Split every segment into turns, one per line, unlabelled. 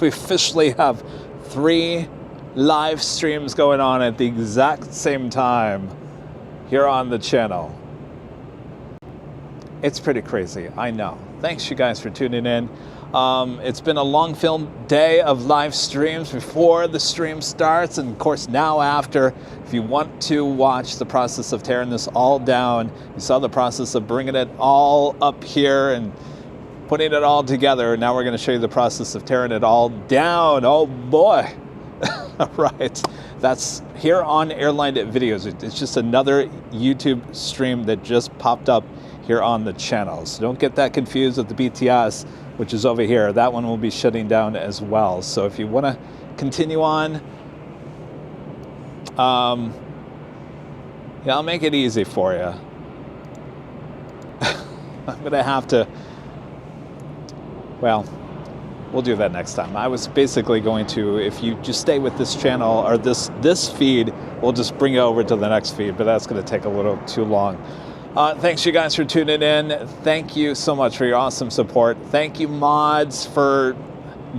we officially have 3 live streams going on at the exact same time here on the channel. It's pretty crazy, I know. Thanks you guys for tuning in. It's been a long film day of live streams before the stream starts, and of course now after. If you want to watch the process of tearing this all down, you saw the process of bringing it all up here and putting it all together. Now we're going to show you the process of tearing it all down. Oh boy. Right, that's here on AIRLINE Videos. It's just another YouTube stream that just popped up here on the channel. So don't get that confused with the BTS, which is over here. That one will be shutting down as well. So if you want to continue on, yeah, I'll make it easy for you. I'm gonna have to, well, we'll do that next time. I was basically going to, if you just stay with this channel or this feed, we'll just bring it over to the next feed, but that's going to take a little too long. Thanks you guys for tuning in. Thank you so much for your awesome support. Thank you mods for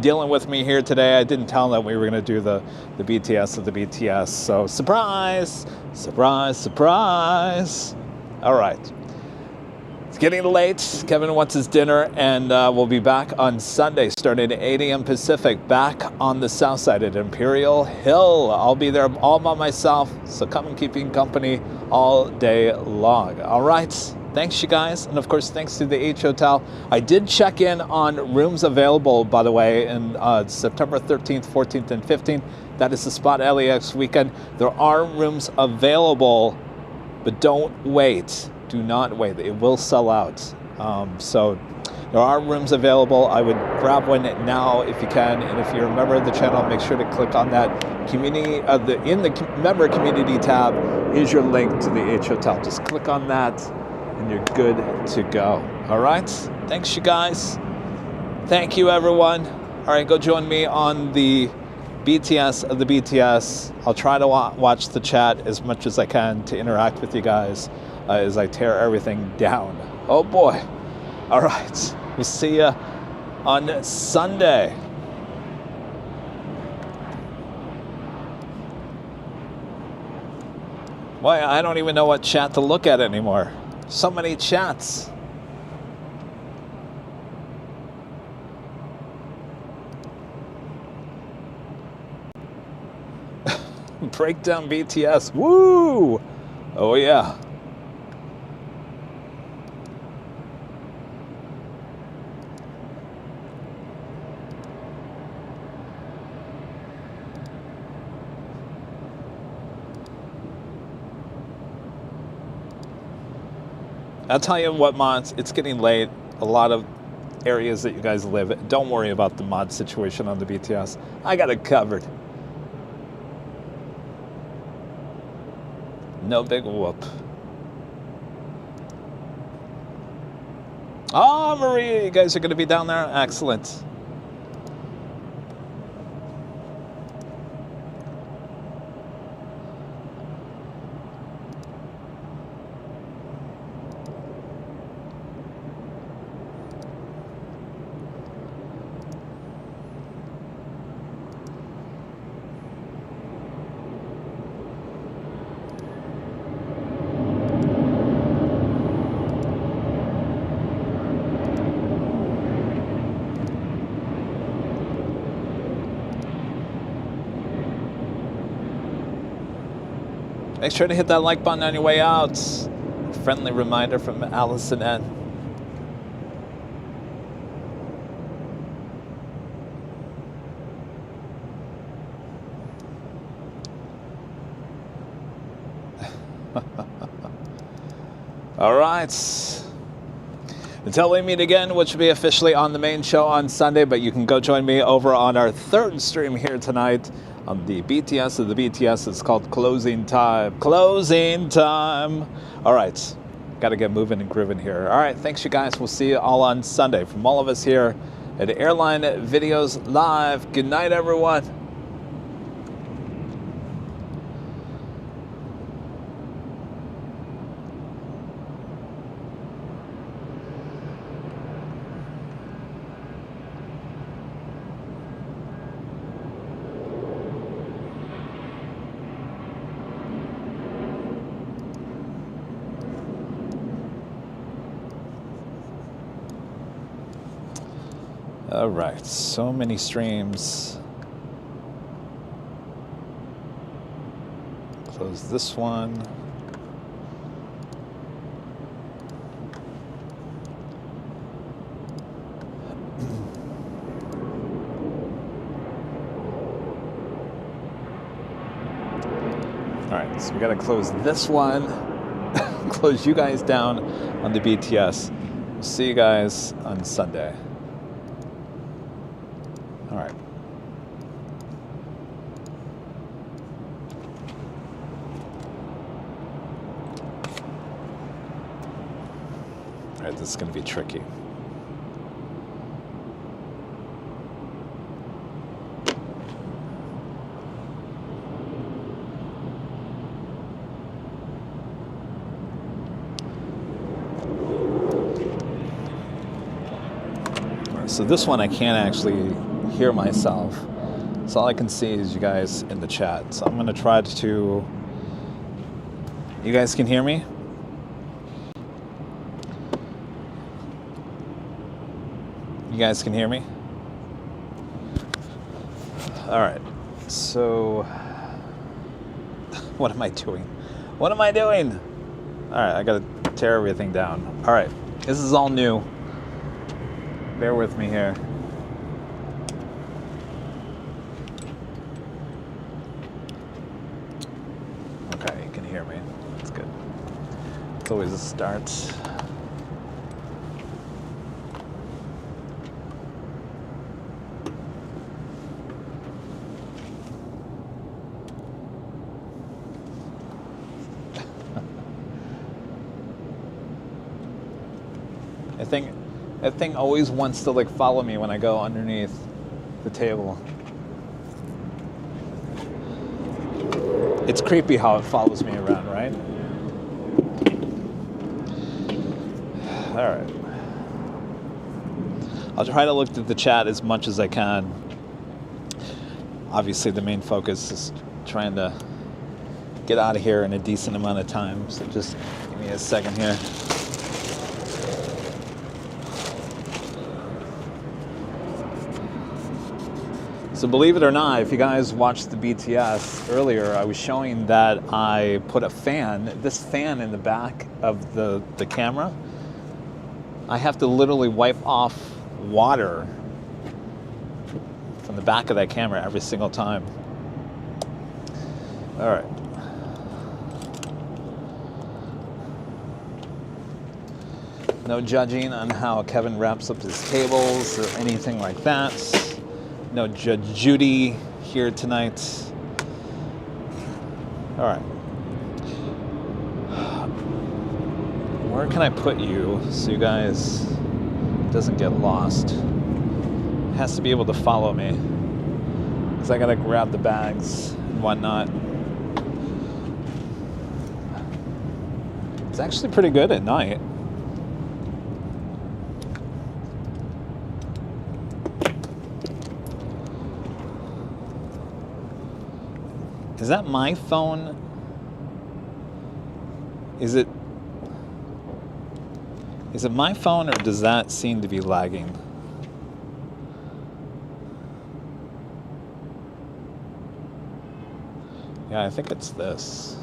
dealing with me here today. I didn't tell them that we were going to do the BTS of the BTS, so surprise, surprise, surprise. All right. It's getting late. Kevin wants his dinner, and we'll be back on Sunday starting at 8 a.m. Pacific, back on the south side at Imperial Hill. I'll be there all by myself, so come and keep me company all day long. All right. Thanks, you guys. And, of course, thanks to the H Hotel. I did check in on rooms available, by the way, in September 13th, 14th, and 15th. That is the Spot LAX weekend. There are rooms available, but don't wait. Do not wait. It will sell out. So there are rooms available. I would grab one now if you can. And if you're a member of the channel, make sure to click on that community. In the member community tab is your link to the H Hotel. Just click on that and you're good to go. All right. Thanks, you guys. Thank you, everyone. All right. Go join me on the BTS of the BTS. I'll try to watch the chat as much as I can to interact with you guys as I tear everything down. Oh boy. All right. We'll see you on Sunday. Boy, I don't even know what chat to look at anymore. So many chats. Breakdown BTS. Woo! Oh yeah. I'll tell you what, mods, it's getting late. A lot of areas that you guys live in, don't worry about the mod situation on the BTS. I got it covered. No big whoop. Oh, Maria, you guys are going to be down there? Excellent. Make sure to hit that like button on your way out. Friendly reminder from Allison N. All right. Until we meet again, which will be officially on the main show on Sunday, but you can go join me over on our third stream here tonight on the BTS of the BTS. It's called Closing Time. Closing Time. All right. Got to get moving and grooving here. All right. Thanks, you guys. We'll see you all on Sunday. From all of us here at AIRLINE Videos Live. Good night, everyone. All right, so many streams. Close this one. All right, so we gotta close this one. Close you guys down on the BTS. We'll see you guys on Sunday. All right. All right, this is gonna be tricky. So this one I can't actually hear myself. So all I can see is you guys in the chat. So I'm gonna try to, you guys can hear me? You guys can hear me? All right, so what am I doing? What am I doing? All right, I gotta tear everything down. All right, this is all new. Bear with me here. Okay, you can hear me. That's good. It's always a start. That thing always wants to like follow me when I go underneath the table. It's creepy how it follows me around, right? All right. I'll try to look at the chat as much as I can. Obviously, the main focus is trying to get out of here in a decent amount of time. So just give me a second here. So believe it or not, if you guys watched the BTS earlier, I was showing that I put a fan, this fan in the back of the camera. I have to literally wipe off water from the back of that camera every single time. All right. No judging on how Kevin wraps up his tables or anything like that. No Judge Judy here tonight. All right. Where can I put you so you guys doesn't get lost? It has to be able to follow me because I gotta grab the bags and whatnot. It's actually pretty good at night. Is that my phone? Is it my phone or does that seem to be lagging? Yeah, I think it's this.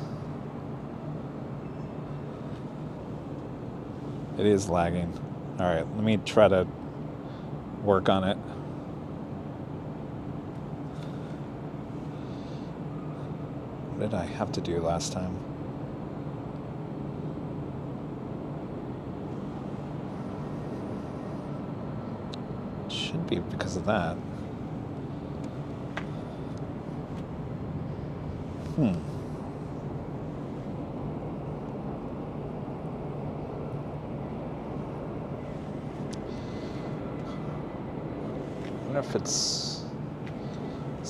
It is lagging. All right, let me try to work on it. What did I have to do last time? It should be because of that. I wonder if is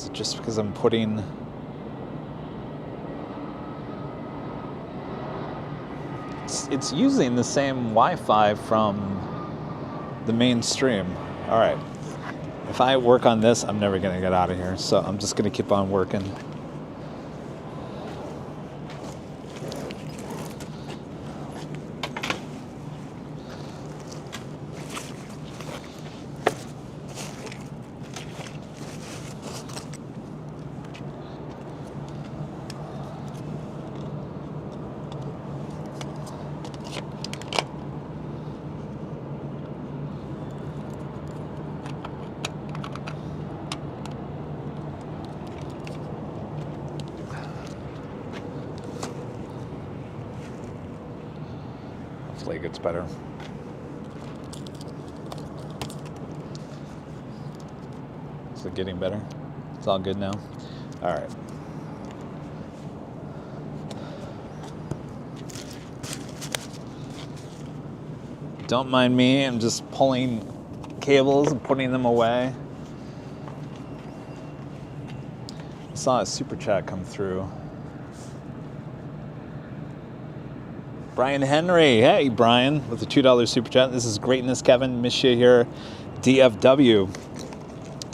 it just because I'm putting it's using the same Wi-Fi from the main stream. All right. If I work on this, I'm never going to get out of here. So I'm just going to keep on working. Hopefully it gets better. Is it getting better? It's all good now? All right. Don't mind me, I'm just pulling cables and putting them away. I saw a super chat come through. Brian Henry, hey Brian, with the $2 super chat. This is greatness, Kevin. Miss you here, DFW.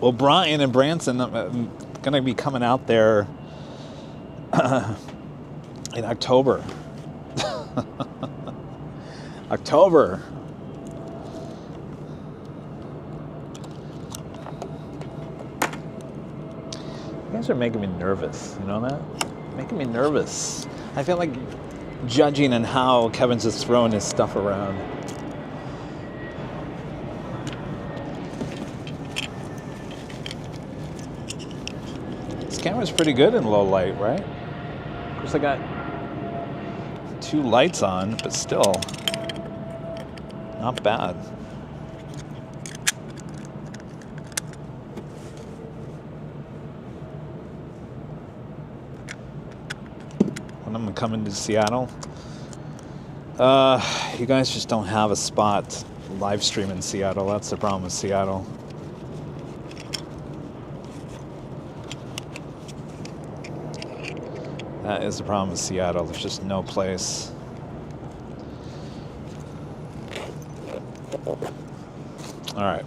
Well, Brian and Branson, I'm gonna be coming out there in October. October. You guys are making me nervous, you know that? Making me nervous. I feel like judging on how Kevin's just throwing his stuff around. This camera's pretty good in low light, right? Of course I got 2 lights on, but still, not bad. I'm coming to Seattle. You guys just don't have a spot live stream in Seattle. That's the problem with Seattle. That is the problem with Seattle. There's just no place. All right.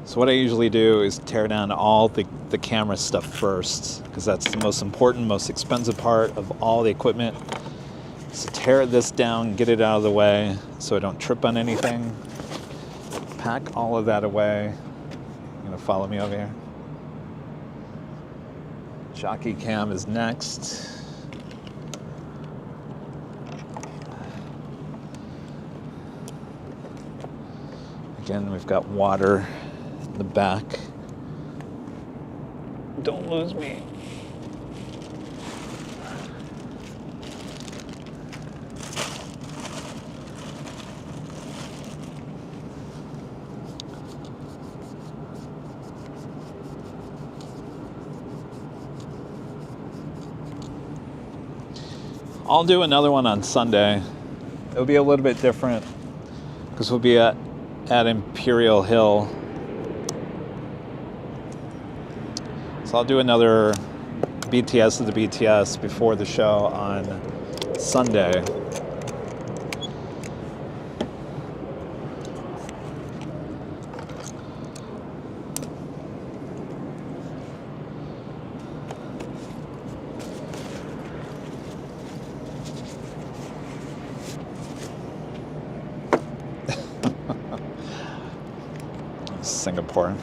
So what I usually do is tear down all the camera stuff first, because that's the most important, most expensive part of all the equipment. So tear this down, get it out of the way so I don't trip on anything. Pack all of that away. You're gonna follow me over here? Jockey cam is next. Again, we've got water in the back. Don't lose me. I'll do another one on Sunday. It'll be a little bit different because we'll be at Imperial Hill. So I'll do another BTS of the BTS before the show on Sunday. Singapore.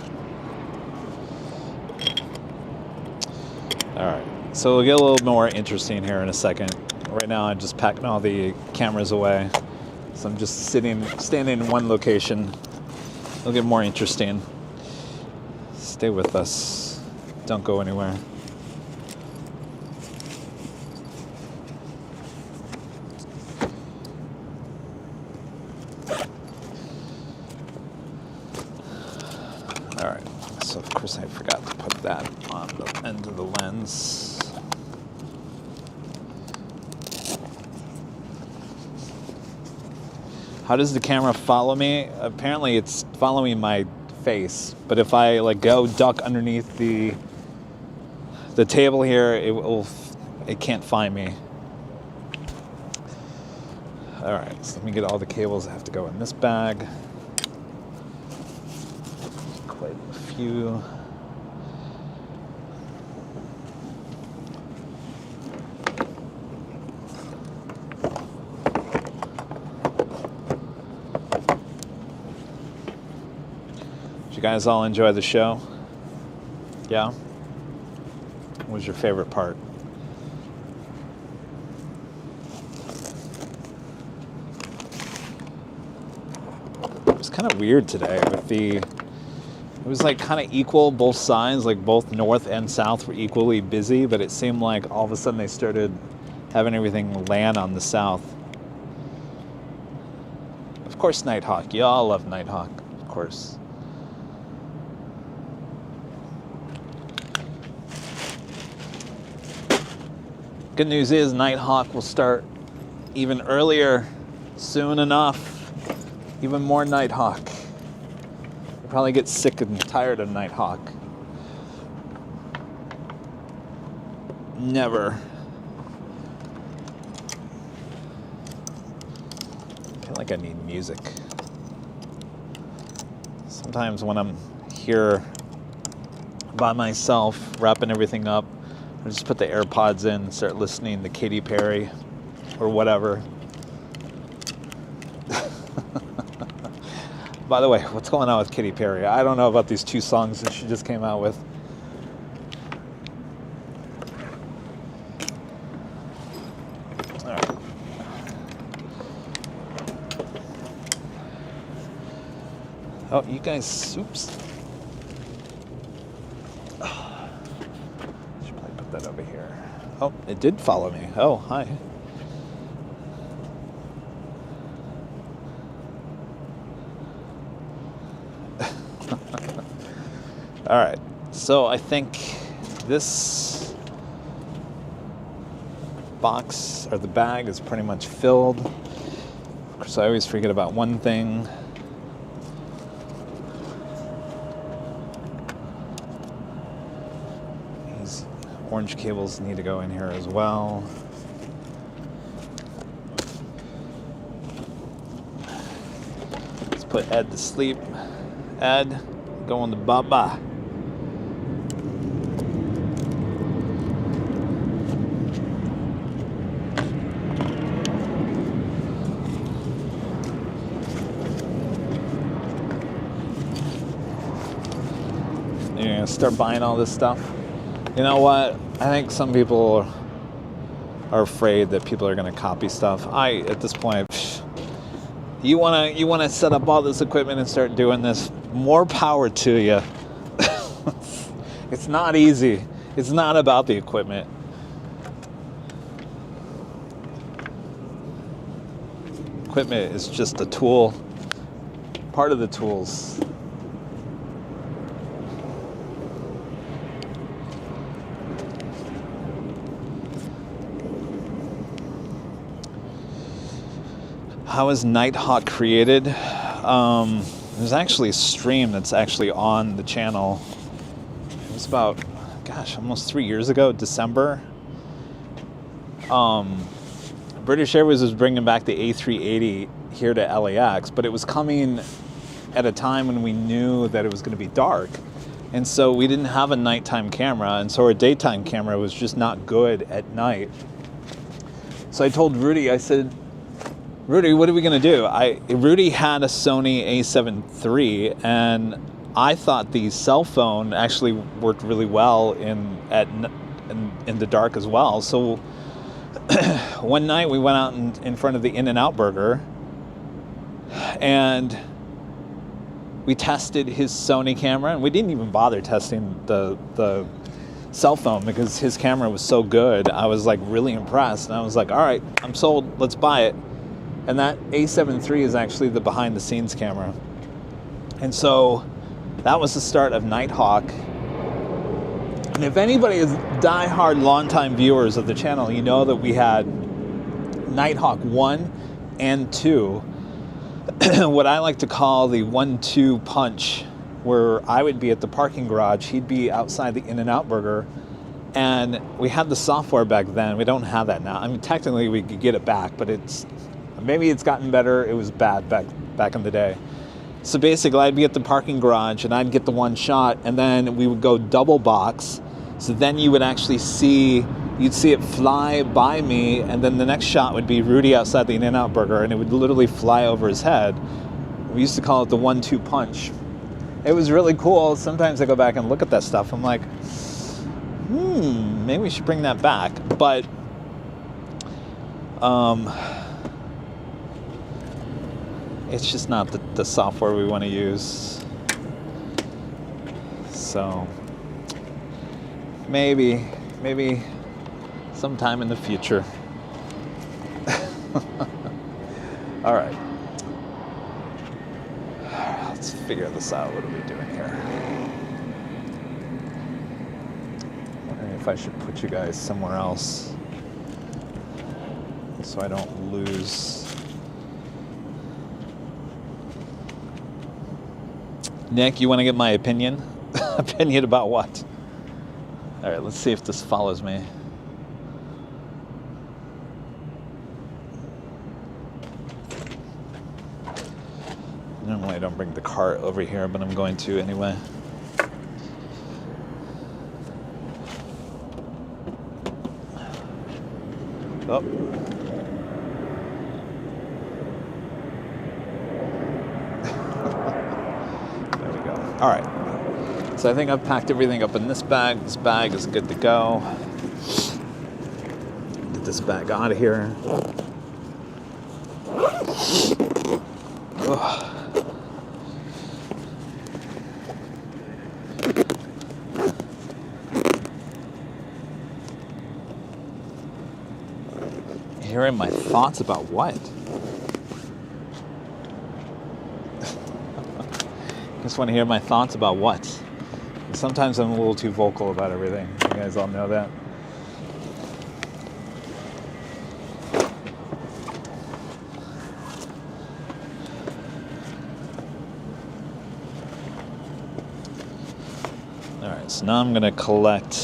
All right, so we'll get a little more interesting here in a second. Right now, I'm just packing all the cameras away, so I'm just standing in one location. It'll get more interesting. Stay with us. Don't go anywhere. All right, so of course I forgot to put that on the end of the lens. How does the camera follow me? Apparently it's following my face, but if I go duck underneath the table here, it can't find me. All right, so let me get all the cables that have to go in this bag. Quite a few. Did you guys all enjoy the show? Yeah? What was your favorite part? It was kind of weird today with it was kind of equal, both sides, both north and south were equally busy, but it seemed like all of a sudden they started having everything land on the south. course, Nighthawk. Y'all love Nighthawk, of course. Good news is Nighthawk will start even earlier, soon enough. Even more Nighthawk. You'll probably get sick and tired of Nighthawk. Never. I feel like I need music. Sometimes when I'm here by myself, wrapping everything up, I just put the AirPods in and start listening to Katy Perry or whatever. By the way, what's going on with Katy Perry? I don't know about these 2 songs that she just came out with. All right. Oh, you guys, oops. Should probably put that over here. Oh, it did follow me. Oh, hi. All right, so I think this box or the bag is pretty much filled. Of course, I always forget about one thing. These orange cables need to go in here as well. Let's put Ed to sleep. Ed, going to baba. You're gonna start buying all this stuff. You know what? I think some people are afraid that people are gonna copy stuff. At this point, you wanna set up all this equipment and start doing this. More power to you. It's not easy. It's not about the equipment. Equipment is just a tool, part of the tools. How is Nighthawk created? There's actually a stream that's actually on the channel. It was about, gosh, almost 3 years ago, December. British Airways was bringing back the A380 here to LAX, but it was coming at a time when we knew that it was going to be dark. And so we didn't have a nighttime camera, and so our daytime camera was just not good at night. So I told Rudy, I said, Rudy, what are we going to do? Rudy had a Sony A7 III, and I thought the cell phone actually worked really well in the dark as well. So one night we went out in front of the In-N-Out Burger, and we tested his Sony camera, and we didn't even bother testing the cell phone because his camera was so good. I was like really impressed, and I was like, all right, I'm sold, let's buy it. And that A7 III is actually the behind the scenes camera. And so that was the start of Nighthawk. And if anybody is diehard longtime viewers of the channel, you know that we had Nighthawk 1 and 2. What I like to call the 1-2 punch, where I would be at the parking garage, he'd be outside the In-N-Out Burger, and we had the software back then. We don't have that now. I mean, technically we could get it back, but maybe it's gotten better. It was bad back in the day. So basically, I'd be at the parking garage, and I'd get the one shot, and then we would go double box. So then you would actually you'd see it fly by me, and then the next shot would be Rudy outside the In-N-Out Burger, and it would literally fly over his head. We used to call it the 1-2 punch. It was really cool. Sometimes I go back and look at that stuff. I'm like, maybe we should bring that back. But it's just not the software we want to use. So maybe sometime in the future. All right. this out. What are we doing here? Wondering if I should put you guys somewhere else so I don't lose. Nick, you want to get my opinion? Opinion about what? All right, let's see if this follows me. Normally I don't bring the cart over here, but I'm going to anyway. Oh. There we go. All right. So I think I've packed everything up in this bag. This bag is good to go. Get this bag out of here. Ugh. Hearing my thoughts about what? Just want to hear my thoughts about what? Sometimes I'm a little too vocal about everything. You guys all know that. All right, so now I'm going to collect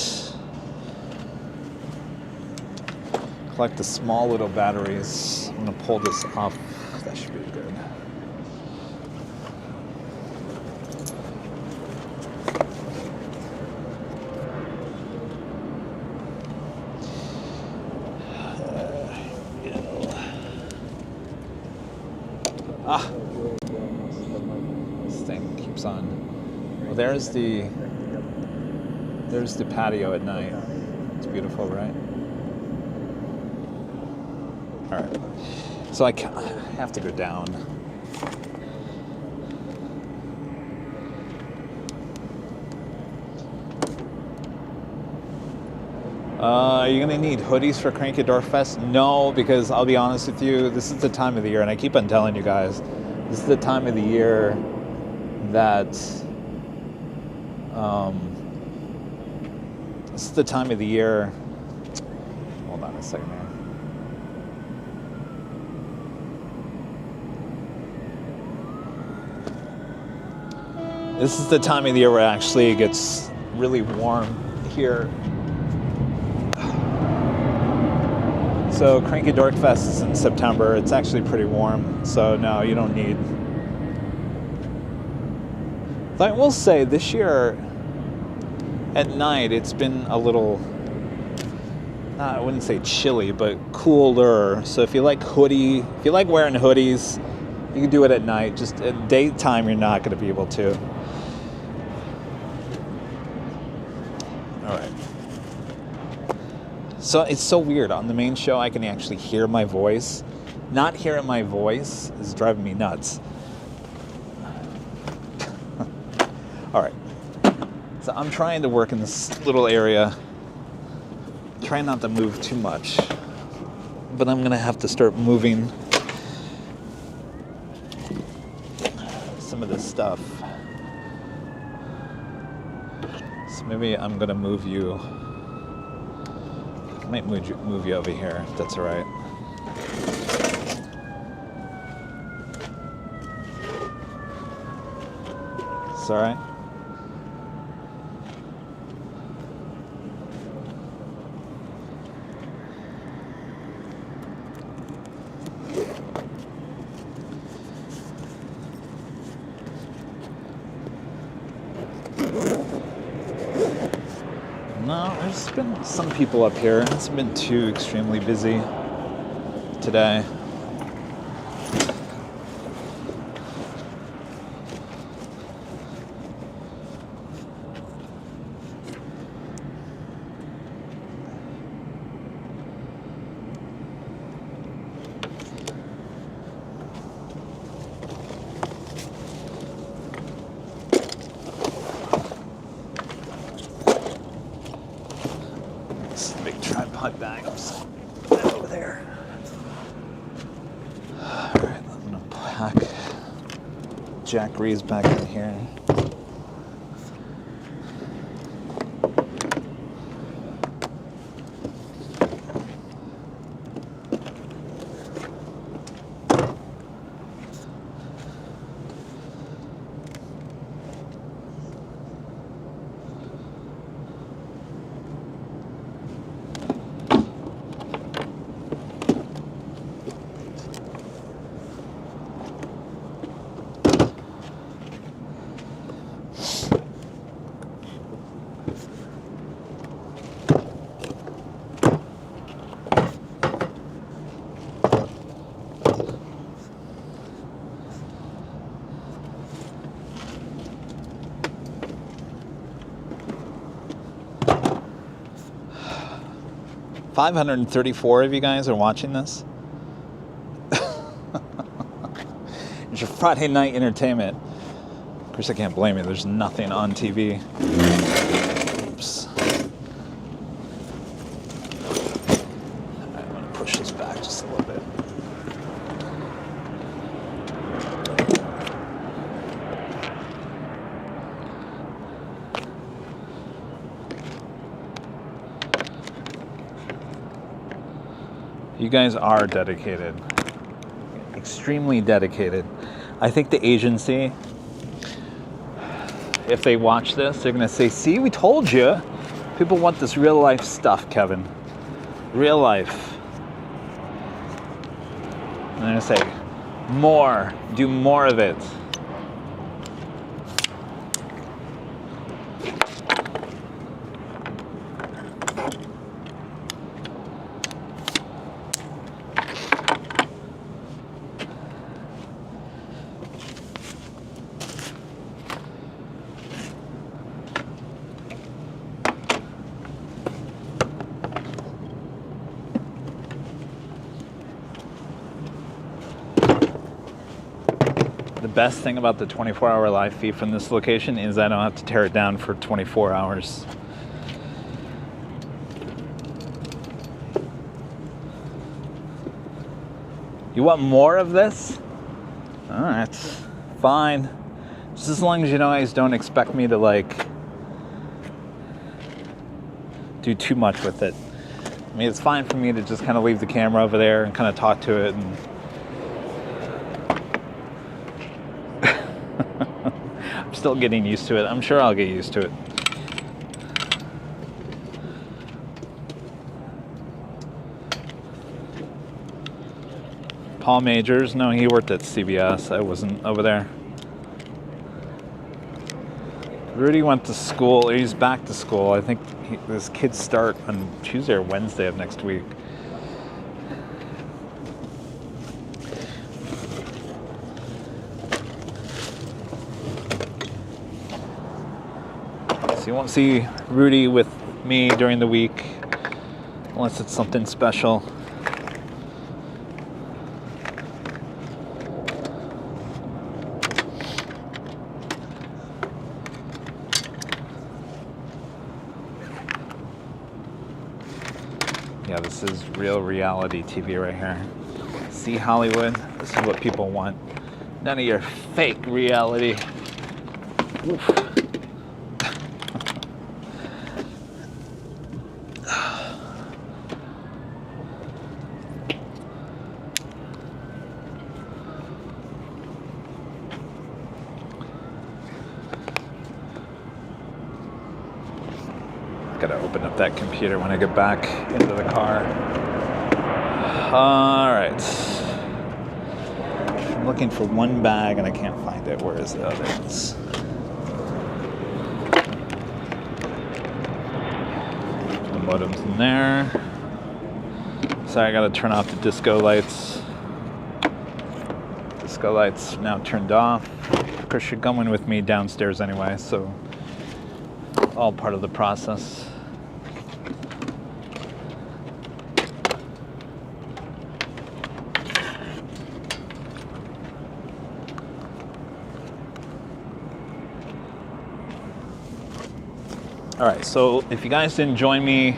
the small little batteries. I'm going to pull this off. That should be good. This thing keeps on. Well, there's the patio at night. It's beautiful, right? All right. So I have to go down. Are you gonna need hoodies for Cranky Dork Fest? No, because I'll be honest with you, this is the time of the year, and I keep on telling you guys, this is the time of the year that, this is the time of the year, hold on a second, man. This is the time of the year where actually it gets really warm here. So Cranky Dork Fest is in September. It's actually pretty warm, so no, you don't need. But I will say this year at night it's been a little, I wouldn't say chilly, but cooler. So if you like if you like wearing hoodies, you can do it at night. Just at daytime, you're not going to be able to. All right. So it's so weird. On the main show, I can actually hear my voice. Not hearing my voice is driving me nuts. All right. So I'm trying to work in this little area. Try not to move too much. But I'm going to have to start moving some of this stuff. So maybe I'm going to move you. I might move you over here, if that's all right. It's all right? No, there's been some people up here. It hasn't been too extremely busy today. Tripod bag. I'm just put it over there. All right, I'm gonna pack Jack Reeves back in here. $534 of you guys are watching this. It's your Friday night entertainment. Of course, I can't blame you. There's nothing on TV. Oops. I'm going to push this back just a little bit. You guys are dedicated, extremely dedicated. I think the agency, if they watch this, they're gonna say, see, we told you. People want this real life stuff, Kevin. Real life. And they're gonna say, more, do more of it. The best thing about the 24-hour live feed from this location is I don't have to tear it down for 24 hours. You want more of this? All right, fine. Just as long as you guys don't expect me to like do too much with it. I mean, it's fine for me to just kind of leave the camera over there and kind of talk to it and still getting used to it. I'm sure I'll get used to it. Paul Majors, no, he worked at CBS. I wasn't over there. Rudy went to school. He's back to school. I think his kids start on Tuesday or Wednesday of next week. You won't see Rudy with me during the week unless it's something special. Yeah, this is real reality TV right here. See Hollywood? This is what people want. None of your fake reality. Oof. Gotta open up that computer when I get back into the car. All right. I'm looking for one bag and I can't find it. Where is it? Oh, there it is. The modem's in there. Sorry, I gotta turn off the disco lights. Disco lights now turned off. Of course, you're going with me downstairs anyway, so all part of the process. All right, so if you guys didn't join me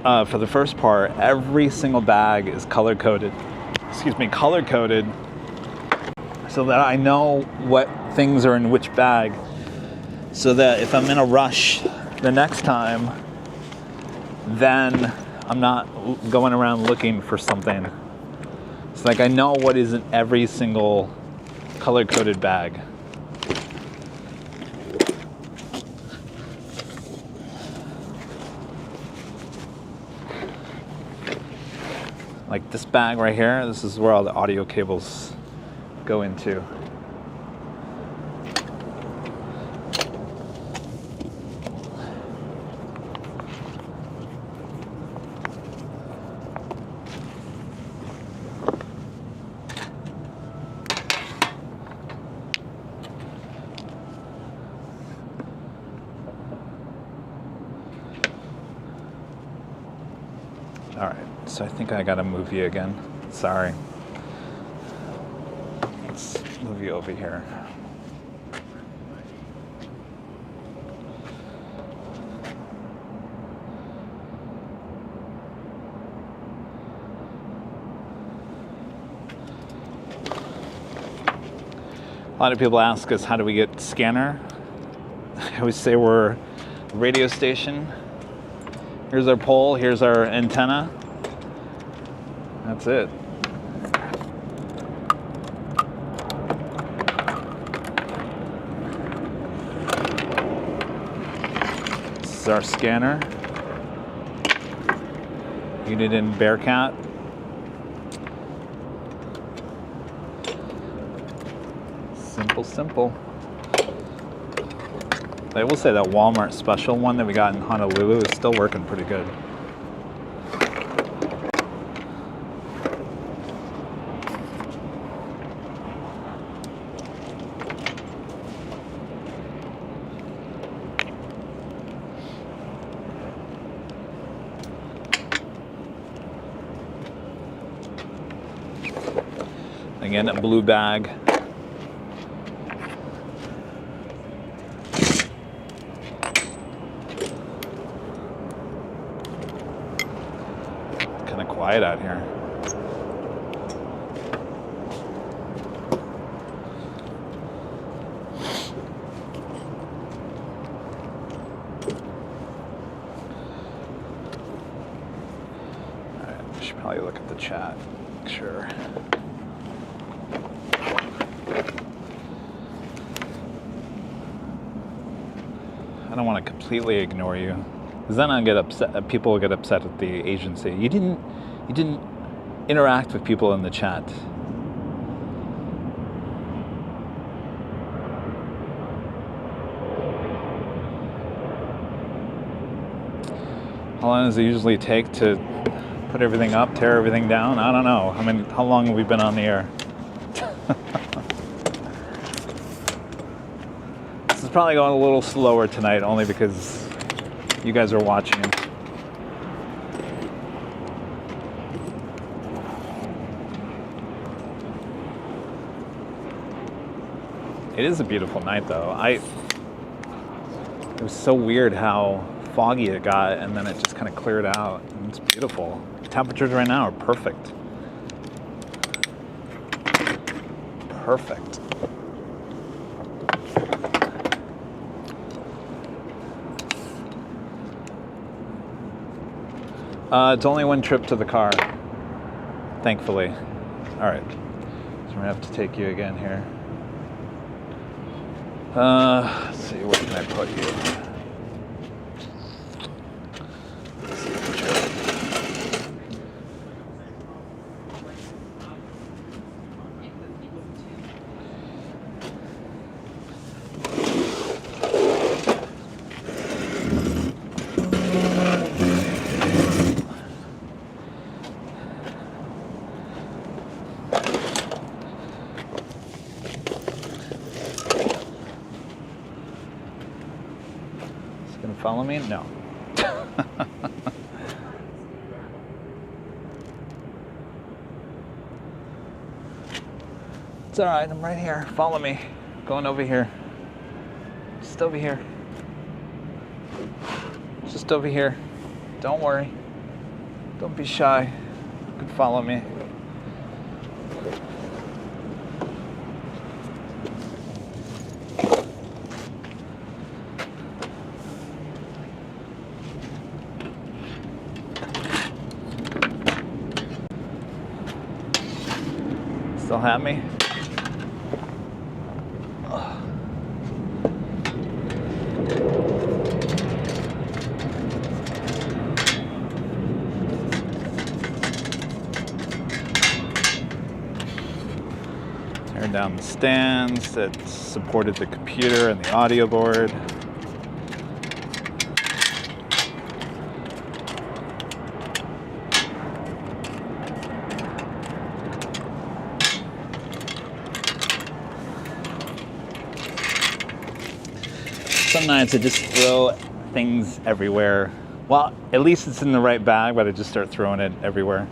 for the first part, every single bag is color-coded. Excuse me, color-coded so that I know what things are in which bag, so that if I'm in a rush the next time, then I'm not going around looking for something. It's like I know what is in every single color-coded bag. Like this bag right here, this is where all the audio cables go into. All right, so I think I gotta move you again. Sorry. Let's move you over here. A lot of people ask us, how do we get scanner? I always say we're a radio station. Here's our pole, here's our antenna. That's it. This is our scanner. Unit in Bearcat. Simple, simple. I will say that Walmart special one that we got in Honolulu is still working pretty good. Again, a blue bag. Kind of quiet out here. All right, I should probably look at the chat. Make sure. I don't want to completely ignore you, because then I get upset. People will get upset at the agency. You didn't interact with people in the chat. How long does it usually take to put everything up, tear everything down? I don't know. I mean, how long have we been on the air? Probably going a little slower tonight, only because you guys are watching. It is a beautiful night, though. It was so weird how foggy it got, and then it just kind of cleared out. And it's beautiful. The temperatures right now are perfect. Perfect. It's only one trip to the car, thankfully. All right, so I'm gonna have to take you again here. Let's see, where can I put you? Let's see, put you up. Follow me? No. It's all right. I'm right here. Follow me. Going over here. Just over here. Just over here. Don't worry. Don't be shy. You can follow me. Still have me? Tear down the stands that supported the computer and the audio board. Some nights I just throw things everywhere. Well, at least it's in the right bag, but I just start throwing it everywhere.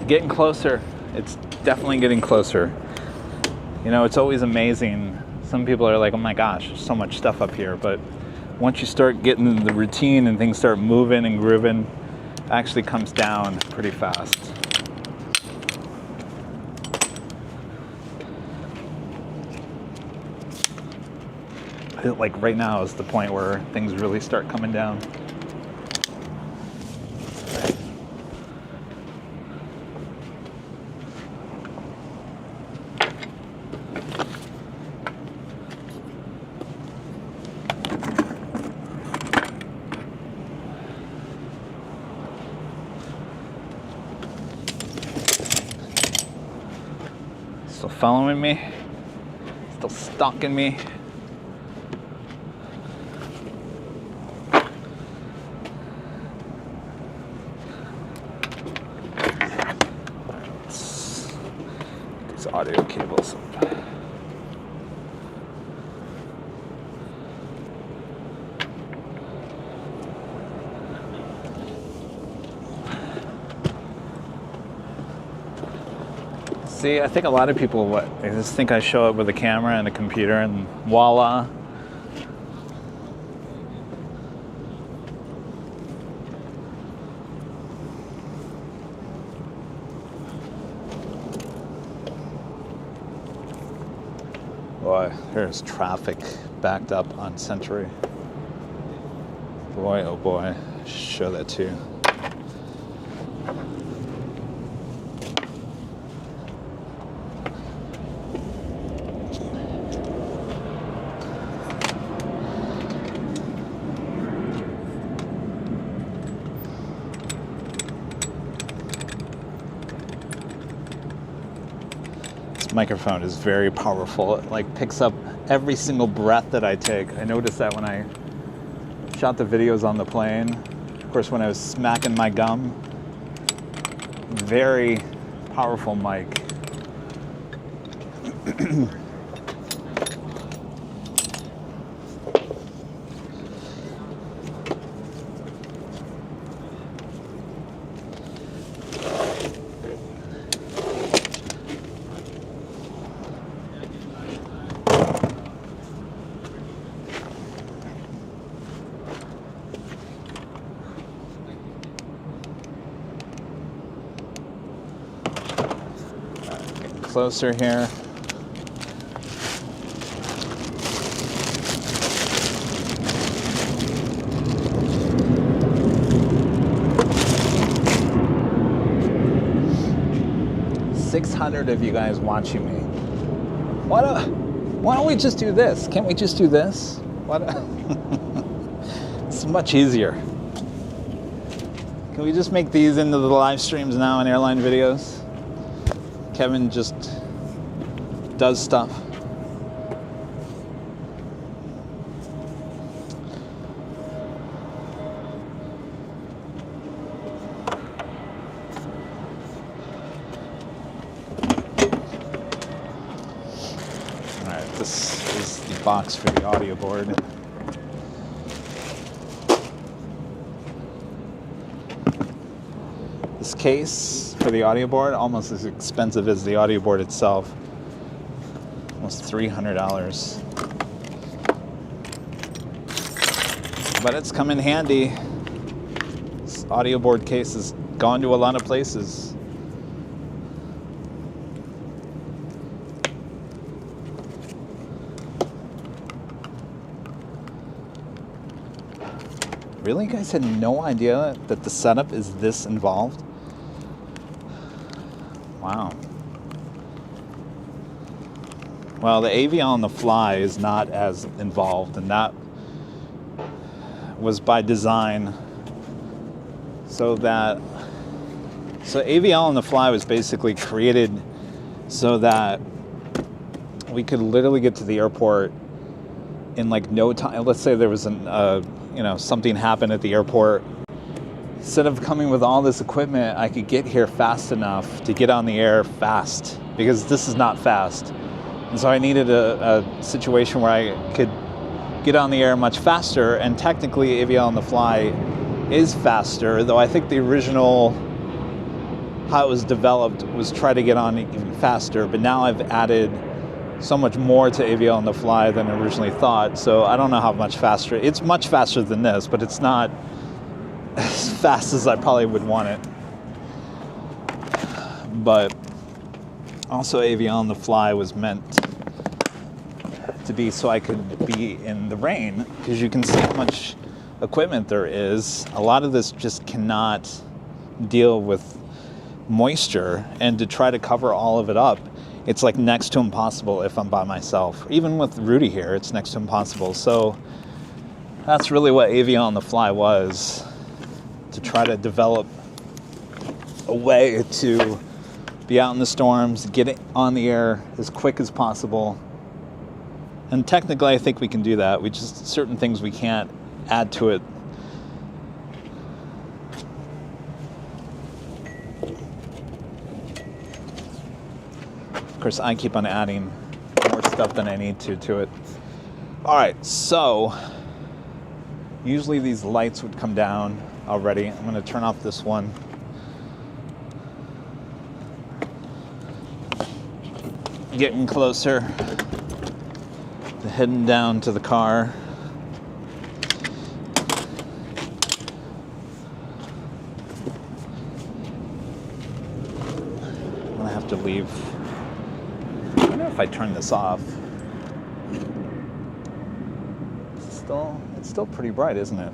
Getting closer. It's definitely getting closer. You know, it's always amazing. Some people are like, oh my gosh, there's so much stuff up here. But once you start getting in the routine and things start moving and grooving, it actually comes down pretty fast. I feel like right now is the point where things really start coming down. Still following me, still stalking me. Let's get these audio cables up. See, I think a lot of people, they just think I show up with a camera and a computer and voila. Boy, there's traffic backed up on Century. Boy, oh boy, show that too. Microphone is very powerful. It like picks up every single breath that I take. I noticed that when I shot the videos on the plane. Of course, when I was smacking my gum. Very powerful mic. Closer here. $600 of you guys watching me. Why don't we just do this? Can't we just do this? It's much easier. Can we just make these into the live streams now and airline videos? Kevin just does stuff. All right, this is the box for the audio board. This case for the audio board, almost as expensive as the audio board itself. Almost $300. But it's come in handy. This audio board case has gone to a lot of places. Really? You guys had no idea that the setup is this involved? Wow. Well, the AV on the fly is not as involved, and that was by design. So AVL on the fly was basically created so that we could literally get to the airport in like no time. Let's say there was something happened at the airport. Instead of coming with all this equipment, I could get here fast enough to get on the air fast, because this is not fast. And so I needed a situation where I could get on the air much faster, and technically AVL on the fly is faster, though I think the original, how it was developed, was try to get on even faster, but now I've added so much more to AVL on the fly than originally thought, so I don't know how much faster. It's much faster than this, but it's not as fast as I probably would want it. But also AVL on the fly was meant to be so I could be in the rain, because you can see how much equipment there is. A lot of this just cannot deal with moisture, and to try to cover all of it up, it's like next to impossible if I'm by myself. Even with Rudy here, it's next to impossible. So that's really what AVL on the fly was, to try to develop a way to be out in the storms, get it on the air as quick as possible. And technically, I think we can do that. We just, certain things we can't add to it. Of course, I keep on adding more stuff than I need to it. All right, so usually these lights would come down already. I'm going to turn off this one. Getting closer to heading down to the car. I'm gonna have to leave. I wonder if I turn this off. It's still pretty bright, isn't it?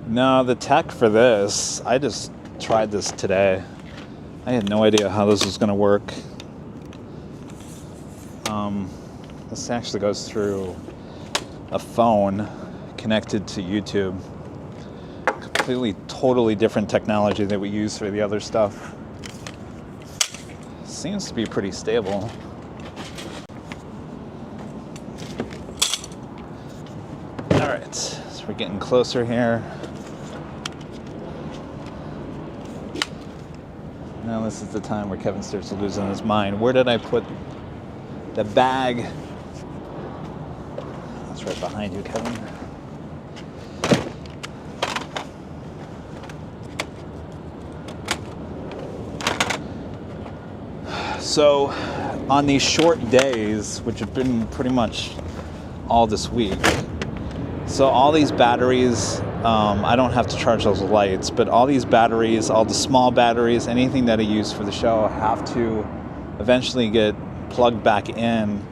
No, the tech for this, I just tried this today. I had no idea how this was going to work. This actually goes through a phone connected to YouTube. Completely, totally different technology that we use for the other stuff. Seems to be pretty stable. All right, so we're getting closer here. Now this is the time where Kevin starts losing his mind. Where did I put the bag? That's right behind you, Kevin. So on these short days, which have been pretty much all this week, so all these batteries, I don't have to charge those lights, but all these batteries, all the small batteries, anything that I use for the show, have to eventually get plugged back in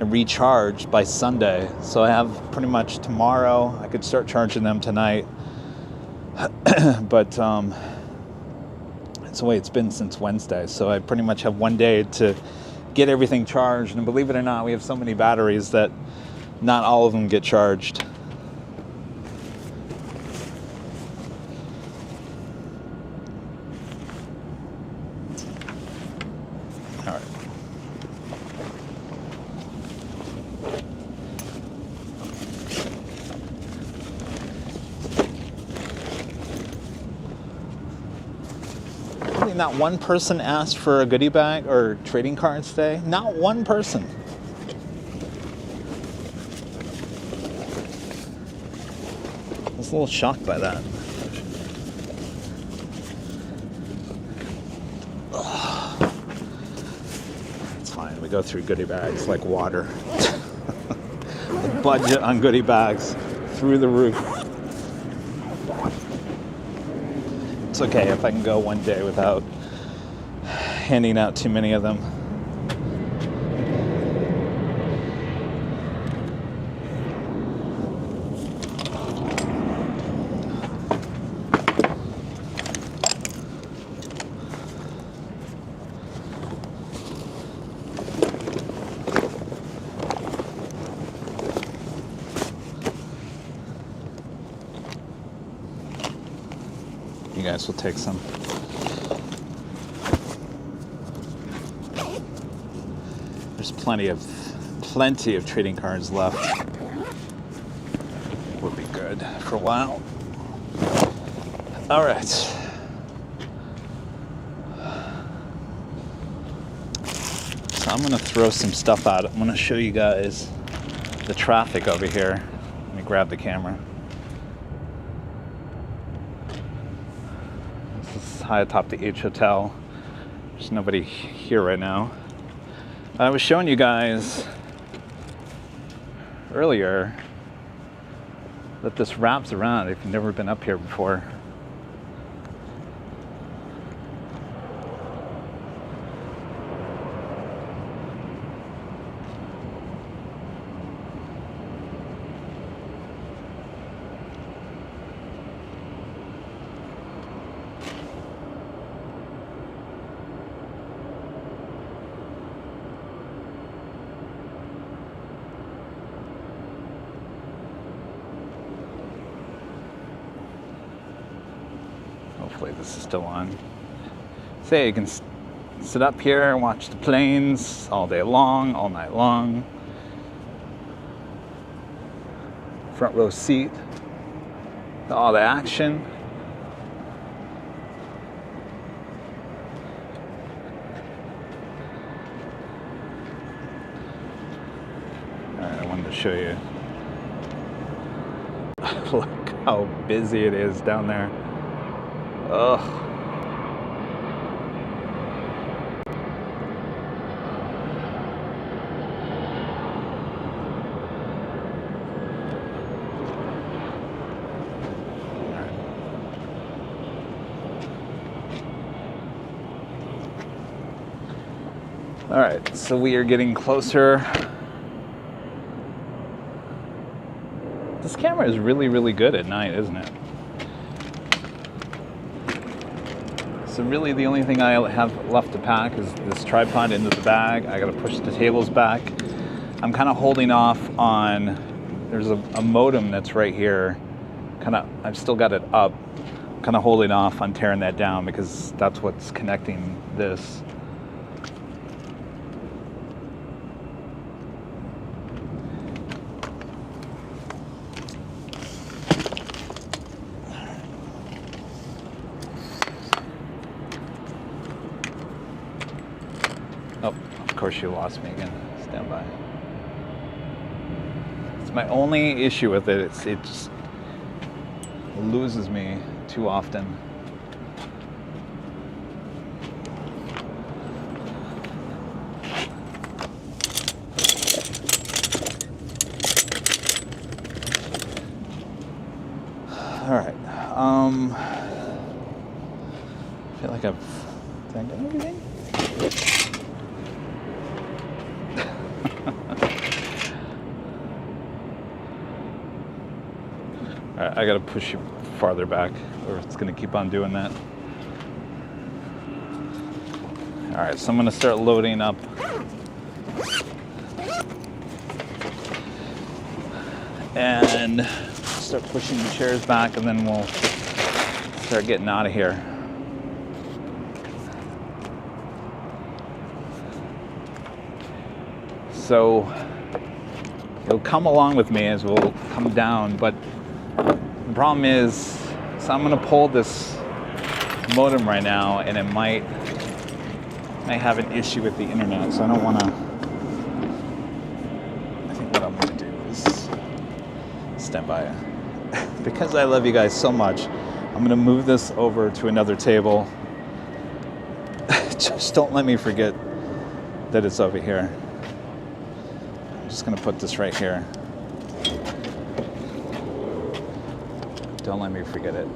and recharged by Sunday. So I have pretty much tomorrow. I could start charging them tonight, but it's the way it's been since Wednesday. So I pretty much have one day to get everything charged. And believe it or not, we have so many batteries that not all of them get charged. Not one person asked for a goodie bag or trading cards today. Not one person. I was a little shocked by that. Ugh. It's fine. We go through goodie bags like water. The budget on goodie bags through the roof. It's okay if I can go one day without handing out too many of them. You guys will take some. There's plenty of trading cards left. Would be good for a while. All right. So I'm gonna throw some stuff out. I'm gonna show you guys the traffic over here. Let me grab the camera. High atop the H Hotel. There's nobody here right now. I was showing you guys earlier that this wraps around if you've never been up here before. Hopefully this is still on. Say you can sit up here and watch the planes all day long, all night long. Front row seat. All the action. Alright, I wanted to show you. Look how busy it is down there. Ugh. All right, so we are getting closer. This camera is really, really good at night, isn't it? So really the only thing I have left to pack is this tripod into the bag. I gotta push the tables back. I'm kind of holding off on, there's a modem that's right here. I've still got it up. Kind of holding off on tearing that down because that's what's connecting this. Oh, of course you lost me again. Stand by. It's my only issue with it. It just loses me too often. All right. I feel like did I get everything? All right, I gotta push you farther back or it's gonna keep on doing that. All right, so I'm gonna start loading up. And start pushing the chairs back and then we'll start getting out of here. So you'll come along with me as we'll come down, but the problem is, so I'm gonna pull this modem right now and it might have an issue with the internet, so I don't wanna, I think what I'm gonna do is stand by. Because I love you guys so much, I'm gonna move this over to another table. Just don't let me forget that it's over here. I'm just gonna put this right here. Don't let me forget it.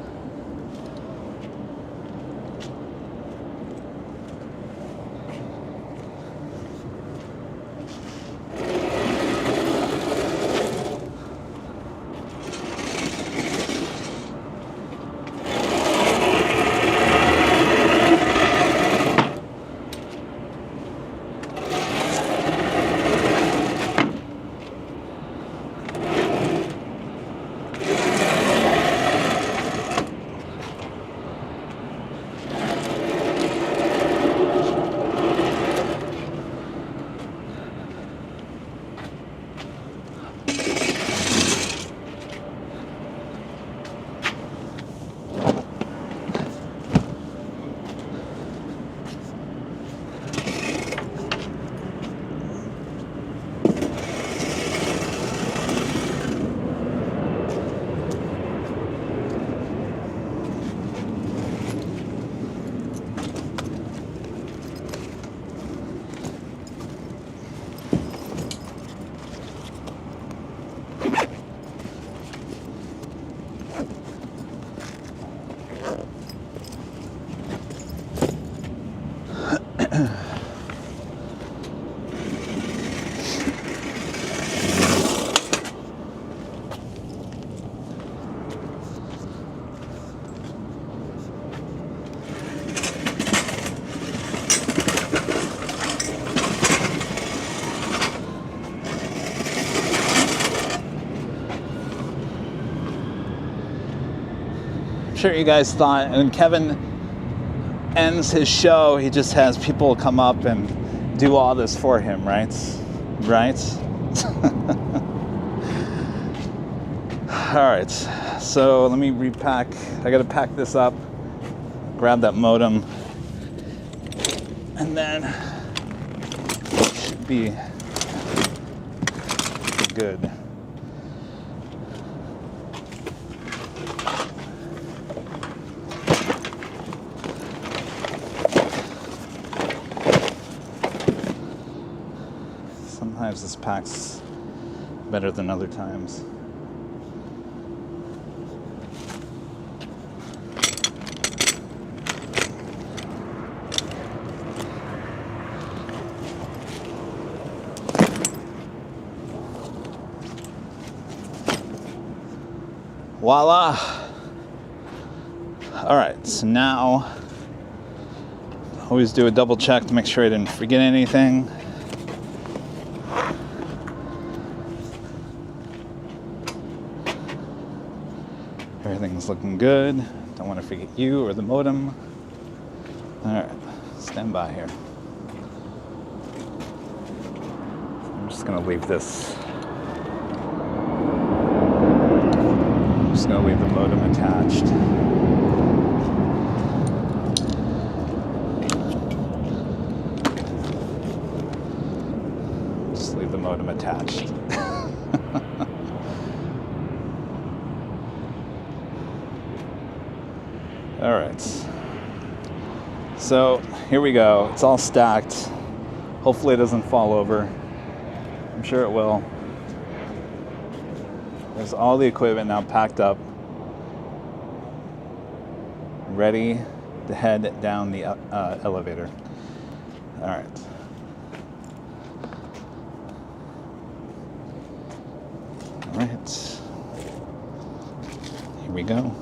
Sure you guys thought, and Kevin ends his show, he just has people come up and do all this for him, right? Right? All right, so let me repack. I gotta pack this up, grab that modem, and then it should be good. Sometimes this packs better than other times. Voila! All right, so now always do a double check to make sure I didn't forget anything. Everything's looking good. Don't want to forget you or the modem. All right, stand by here. I'm just gonna leave this. I'm just gonna leave the modem attached. Just leave the modem attached. All right, so here we go. It's all stacked. Hopefully it doesn't fall over. I'm sure it will. There's all the equipment now packed up, ready to head down the elevator. All right. All right, here we go.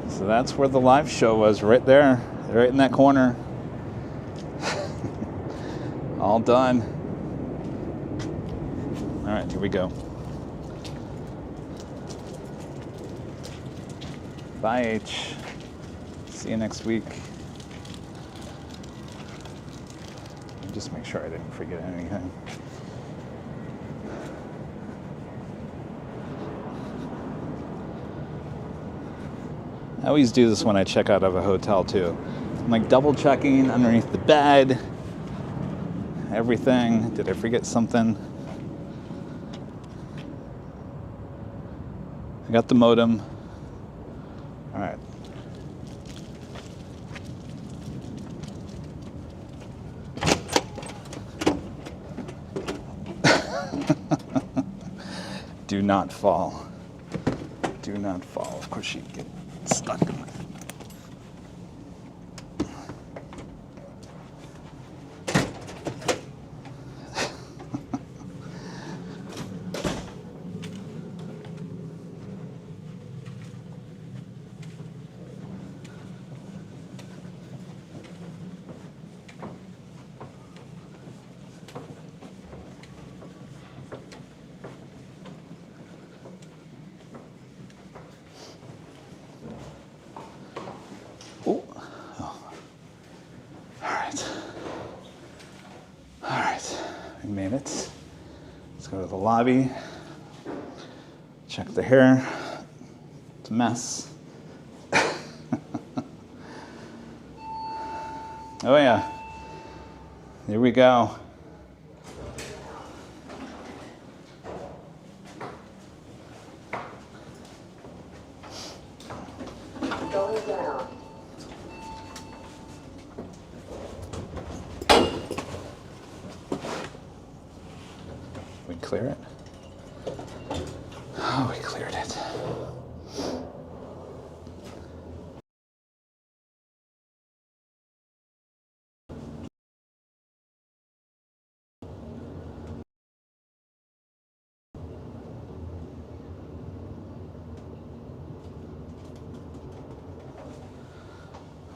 So that's where the live show was, right there, right in that corner. All done. All right, here we go. Bye, H. See you next week. Just make sure I didn't forget anything. I always do this when I check out of a hotel too. I'm like double checking underneath the bed, everything. Did I forget something? I got the modem. All right. Do not fall. Do not fall. Of course you get stuck in it. Minutes. Let's go to the lobby. Check the hair. It's a mess. Oh yeah. Here we go.
Going down.
Clear it? Oh, we cleared it.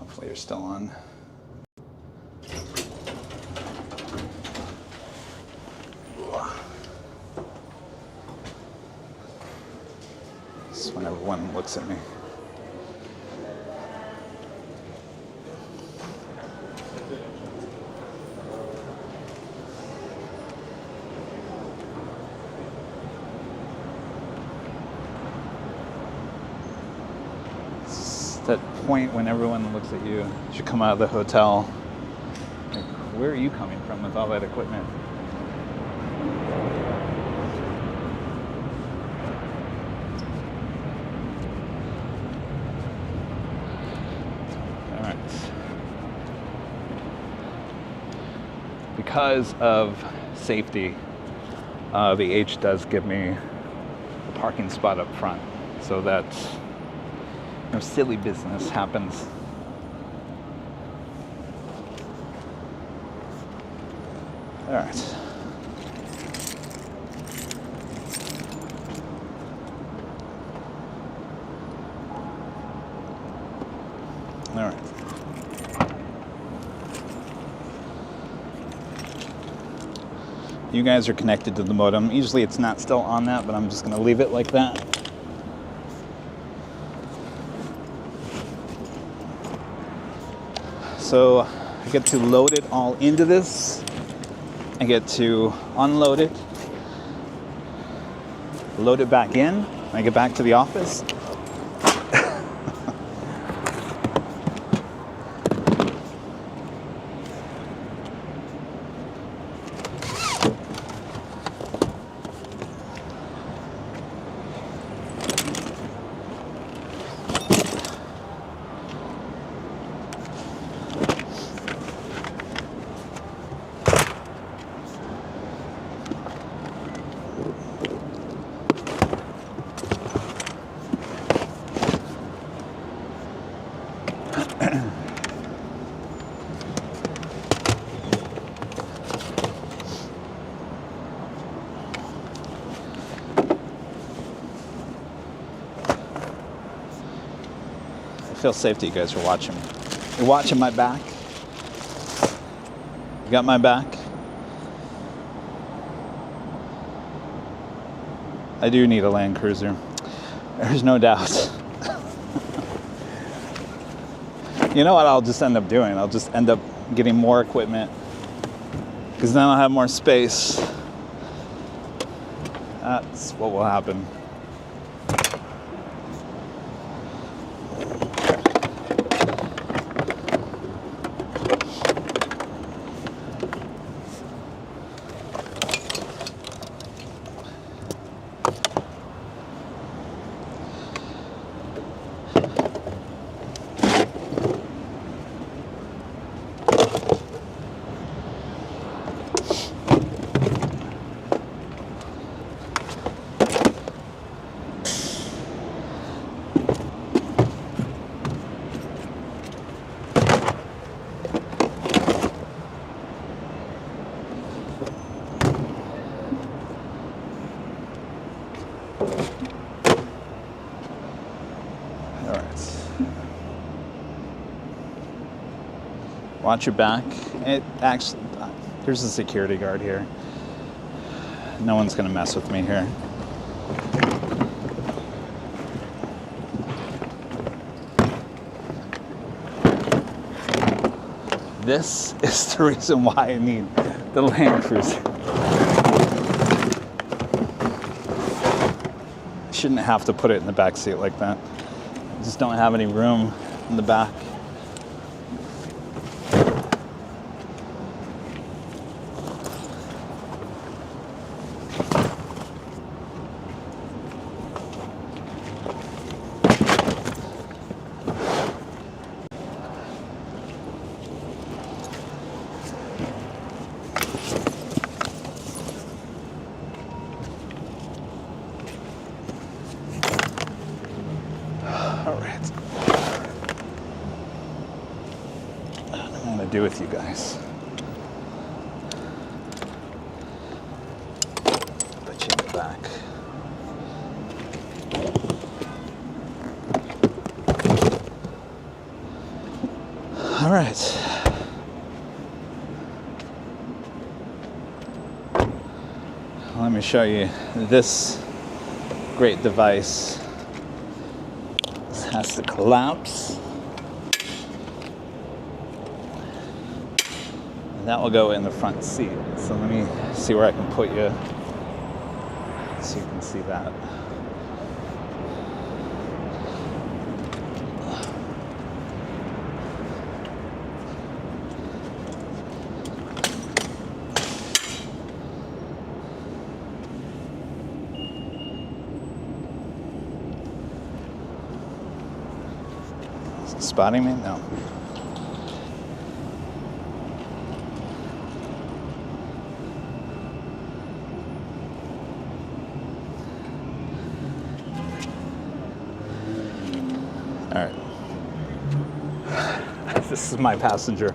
Hopefully you're still on. Just when everyone looks at me. That point when everyone looks at you as you come out of the hotel. Like, where are you coming from with all that equipment? All right. Because of safety, the H does give me a parking spot up front, so that no silly business happens. All right. All right. You guys are connected to the modem. Usually it's not still on that, but I'm just going to leave it like that. So I get to load it all into this. I get to unload it, load it back in. I get back to the office. I feel safe that you guys are watching. You're watching my back. You got my back. I do need a Land Cruiser. There's no doubt. You know what I'll just end up doing? I'll just end up getting more equipment, because then I'll have more space. That's what will happen. Watch your back. It actually, there's a security guard here. No one's gonna mess with me here. This is the reason why I need the Land Cruiser. I shouldn't have to put it in the back seat like that. I just don't have any room in the back. Do with you guys. Put you in the back. All right. Let me show you this great device. This has to collapse. And that will go in the front seat. So let me see where I can put you so you can see that. Spotting me? No. All right. This is my passenger.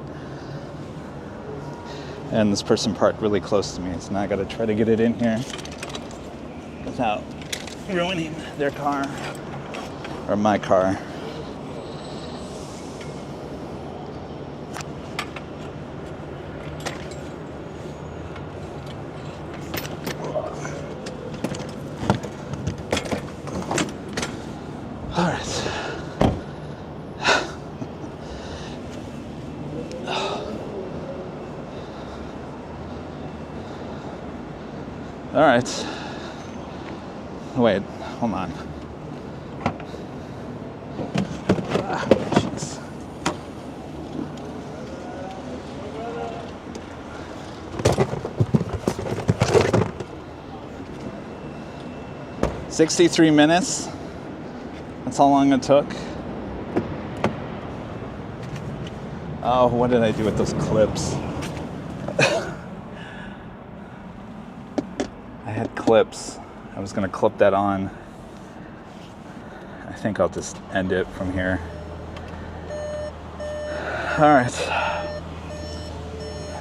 And this person parked really close to me, so now I gotta try to get it in here without ruining their car or my car. All right. All right. Wait, hold on. Jeez. $63 minutes. That's how long it took. Oh, what did I do with those clips? I had clips. I was gonna clip that on. I think I'll just end it from here. All right.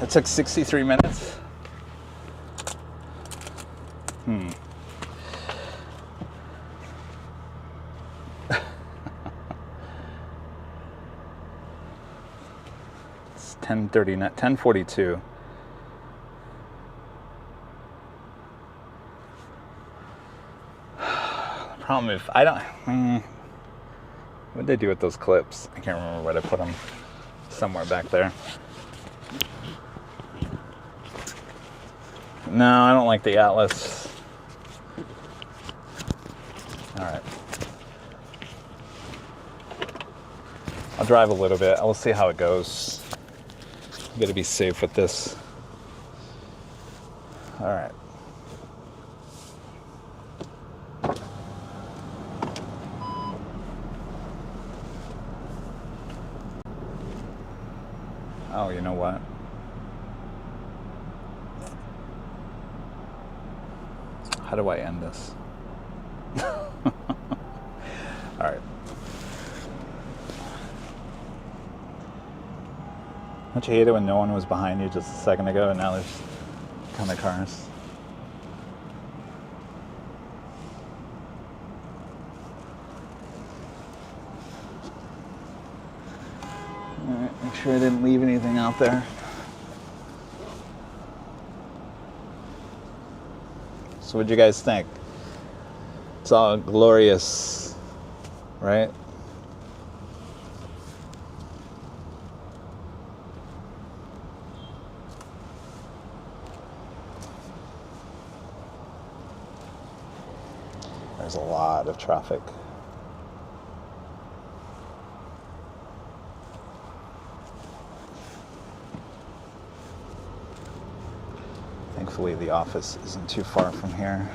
It took 63 minutes. It's 10:39, 10:42. Problem if I don't, what did I do with those clips? I can't remember where I put them. Somewhere back there. No, I don't like the Atlas. All right. I'll drive a little bit. We'll see how it goes. I'm gonna be safe with this. All right. Oh, you know what? How do I end this? All right. Don't you hate it when no one was behind you just a second ago and now there's a ton of cars? Alright, make sure I didn't leave anything out there. So what'd you guys think? It's all glorious, right? There's a lot of traffic. Thankfully, the office isn't too far from here.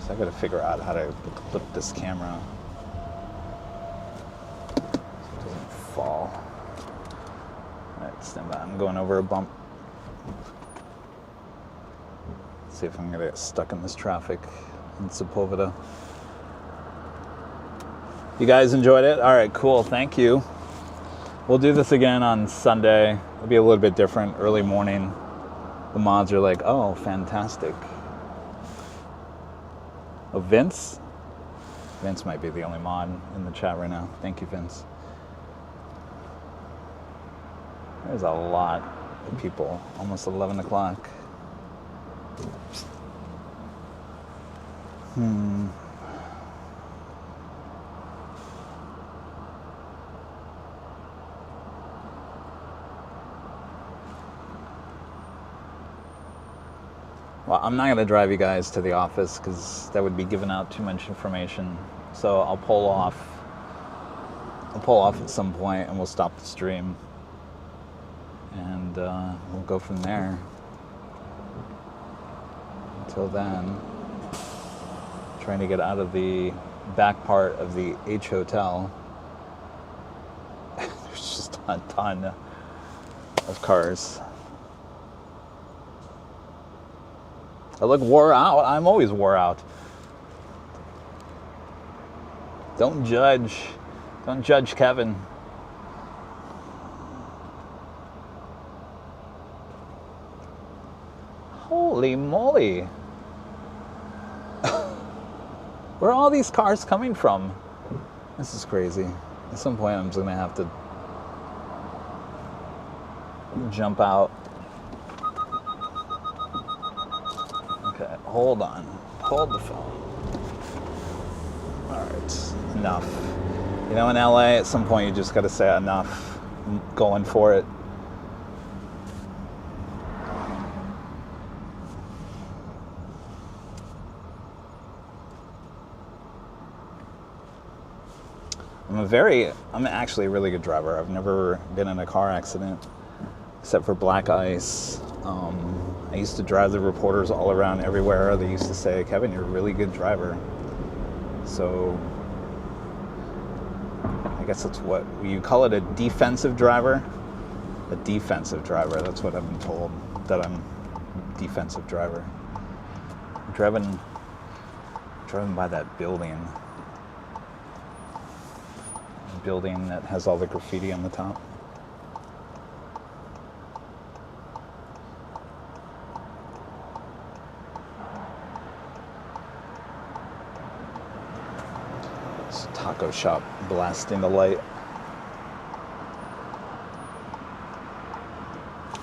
So I gotta figure out how to clip this camera so it doesn't fall. All right, stand by. I'm going over a bump. See if I'm gonna get stuck in this traffic in Sepulveda. You guys enjoyed it? All right, cool. Thank you. We'll do this again on Sunday. It'll be a little bit different, early morning. The mods are like, oh, fantastic. Oh, Vince? Vince might be the only mod in the chat right now. Thank you, Vince. There's a lot of people. Almost 11 o'clock. Well, I'm not going to drive you guys to the office because that would be giving out too much information. So I'll pull off. I'll pull off at some point and we'll stop the stream. And we'll go from there. Until then, trying to get out of the back part of the H Hotel. There's just a ton of cars. I look wore out. I'm always wore out. Don't judge. Don't judge Kevin. Holy moly. Where are all these cars coming from? This is crazy. At some point I'm just gonna have to jump out. Okay, hold on. Hold the phone. Alright, enough. You know, in LA, at some point you just gotta say enough. I'm going for it. I'm actually a really good driver. I've never been in a car accident, except for black ice. I used to drive the reporters all around everywhere. They used to say, Kevin, you're a really good driver. So I guess that's what you call it, a defensive driver? A defensive driver, that's what I've been told, that I'm a defensive driver. I'm driving by that building that has all the graffiti on the top. It's a taco shop blasting the light.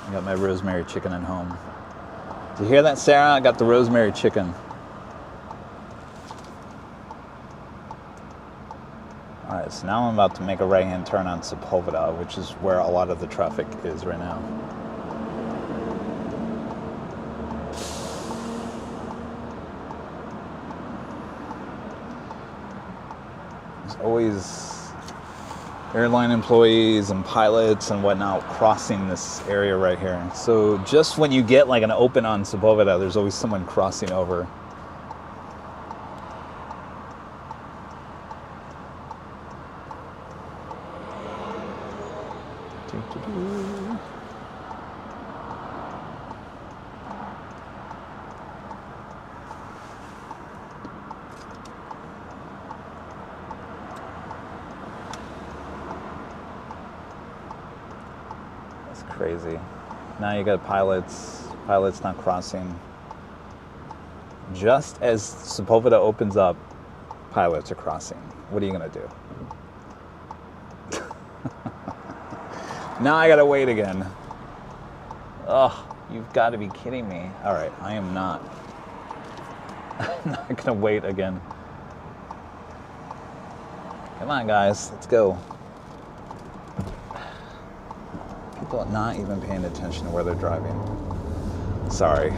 I got my rosemary chicken at home. Did you hear that, Sarah? I got the rosemary chicken. Alright, so now I'm about to make a right-hand turn on Sepulveda, which is where a lot of the traffic is right now. There's always airline employees and pilots and whatnot crossing this area right here. So just when you get like an open on Sepulveda, there's always someone crossing over. That's crazy. Now you got pilots not crossing. Just as Sepulveda opens up, pilots are crossing. What are you gonna do? Now I gotta wait again. Ugh, you've got to be kidding me. All right, I am not. I'm not gonna wait again. Come on, guys, let's go. People are not even paying attention to where they're driving. Sorry.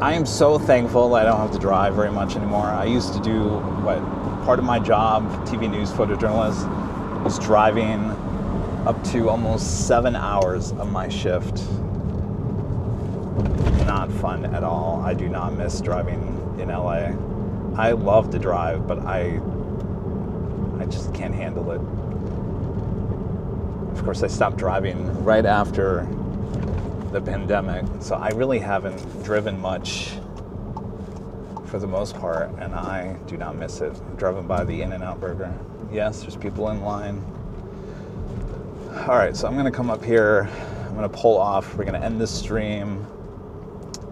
I am so thankful I don't have to drive very much anymore. I used to do part of my job, TV news photojournalist, was driving up to almost 7 hours of my shift. Not fun at all. I do not miss driving in LA. I love to drive, but I just can't handle it. Of course, I stopped driving right after the pandemic, so I really haven't driven much for the most part, and I do not miss it. I'm driving by the In-N-Out Burger. Yes, there's people in line. All right, so I'm gonna come up here, I'm gonna pull off, we're gonna end this stream,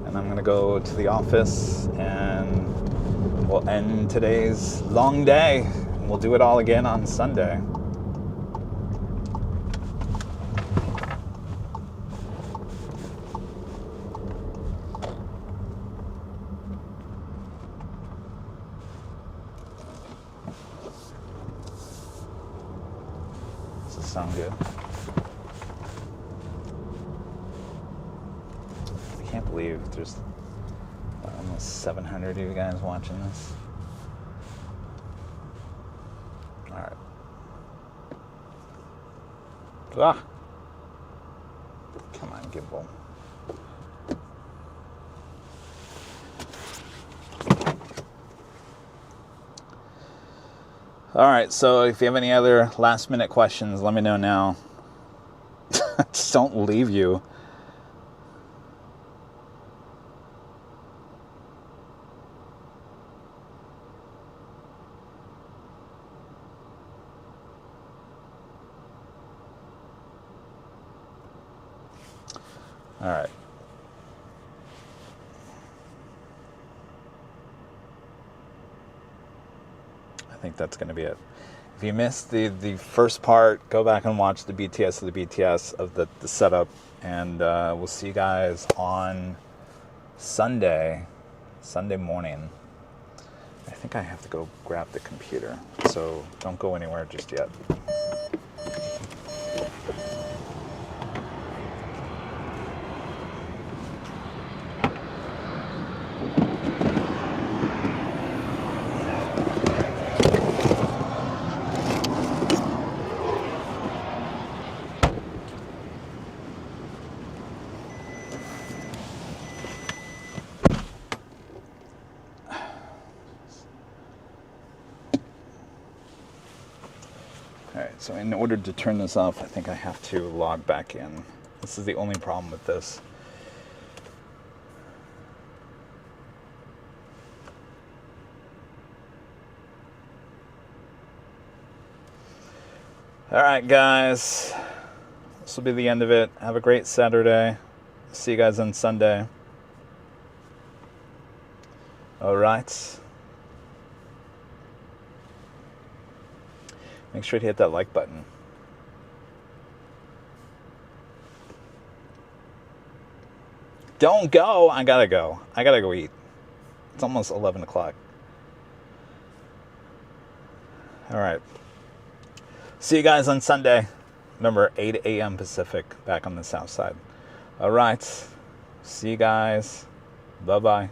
and I'm gonna go to the office, and we'll end today's long day. We'll do it all again on Sunday. Does this sound good? I can't believe there's almost 700 of you guys watching this. All right. Ah. Come on, gimbal. All right, so if you have any other last minute questions, let me know now. Just don't leave you. All right. I think that's going to be it. If you missed the first part, go back and watch the BTS of the BTS of the setup, and we'll see you guys on Sunday morning. I think I have to go grab the computer, so don't go anywhere just yet. Alright, so in order to turn this off, I think I have to log back in. This is the only problem with this. Alright guys, this will be the end of it. Have a great Saturday. See you guys on Sunday. Alright. Make sure to hit that like button. Don't go. I gotta go. I gotta go eat. It's almost 11 o'clock. All right. See you guys on Sunday. Remember, 8 a.m. Pacific, back on the south side. All right. See you guys. Bye-bye.